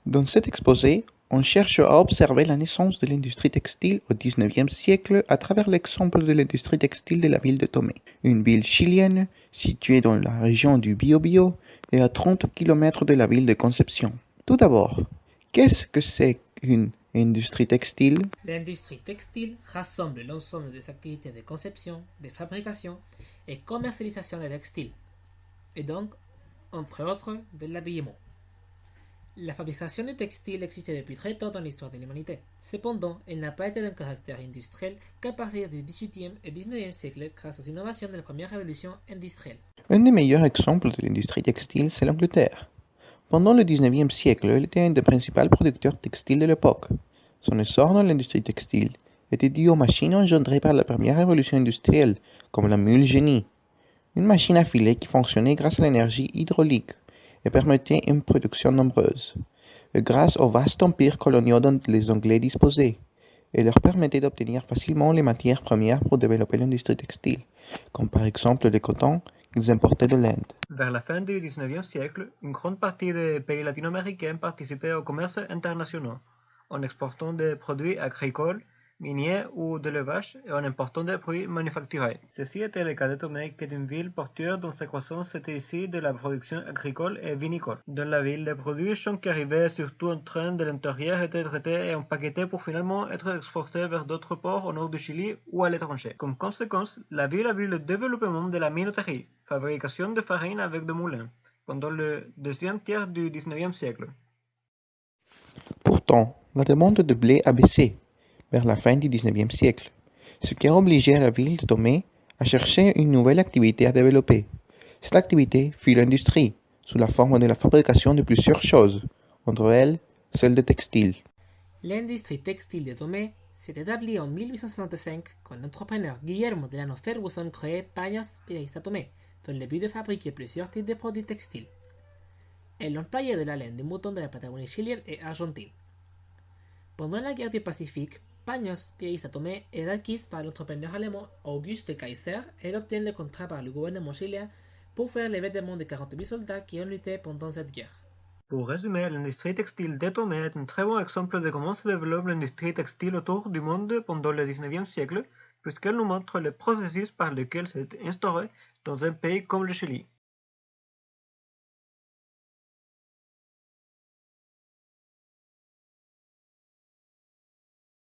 Dans cet exposé, on cherche à observer la naissance de l'industrie textile au XIXe siècle à travers l'exemple de l'industrie textile de la ville de Tomé, une ville chilienne située dans la région du Biobío et à 30 km de la ville de Concepción. Tout d'abord, qu'est-ce que c'est qu'une industrie textile? L'industrie textile rassemble l'ensemble des activités de conception, de fabrication et commercialisation des textiles, et donc, entre autres, de l'habillement. La fabrication du textile existait depuis très tôt dans l'histoire de l'humanité. Cependant, elle n'a pas été d'un caractère industriel qu'à partir du XVIIIe et XIXe siècle grâce aux innovations de la première révolution industrielle. Un des meilleurs exemples de l'industrie textile, c'est l'Angleterre. Pendant le XIXe siècle, elle était un des principaux producteurs textiles de l'époque. Son essor dans l'industrie textile était dû aux machines engendrées par la première révolution industrielle, comme la mule génie, une machine à filer qui fonctionnait grâce à l'énergie hydraulique et permettait une production nombreuse, grâce aux vastes empires coloniaux dont les Anglais disposaient, et leur permettait d'obtenir facilement les matières premières pour développer l'industrie textile, comme par exemple le coton qu'ils importaient de l'Inde. Vers la fin du XIXe siècle, une grande partie des pays latino-américains participaient au commerce international, en exportant des produits agricoles, miniers ou d'élevage et en important des produits manufacturés. Ceci était le cas de Tomé, qui est une ville portuaire dont sa croissance était issue de la production agricole et vinicole. Dans la ville, les produits qui arrivaient surtout en train de l'intérieur étaient traités et empaquetés pour finalement être exportés vers d'autres ports au nord du Chili ou à l'étranger. Comme conséquence, la ville a vu le développement de la minoterie, fabrication de farine avec des moulins, pendant le deuxième tiers du XIXe siècle. Pourtant, la demande de blé a baissé vers la fin du XIXe siècle, ce qui a obligé la ville de Tomé à chercher une nouvelle activité à développer. Cette activité fut l'industrie, sous la forme de la fabrication de plusieurs choses, entre elles celle de textile. L'industrie textile de Tomé s'est établie en 1865 quand l'entrepreneur Guillermo Delano Ferguson créé Paños Pirahista Tomé, dans le but de fabriquer plusieurs types de produits textiles. Elle employait de la laine de mouton de la Patagonie chilienne et argentine. Pendant la guerre du Pacifique, Paños Pirahista Tomé est acquise par l'entrepreneur allemand Auguste Kaiser et elle obtient le contrat par le gouvernement chilien pour faire les vêtements de 40 000 soldats qui ont lutté pendant cette guerre. Pour résumer, l'industrie textile de Tomé est un très bon exemple de comment se développe l'industrie textile autour du monde pendant le XIXe siècle, puisqu'elle nous montre le processus par lequel c'est instauré dans un pays comme le Chili.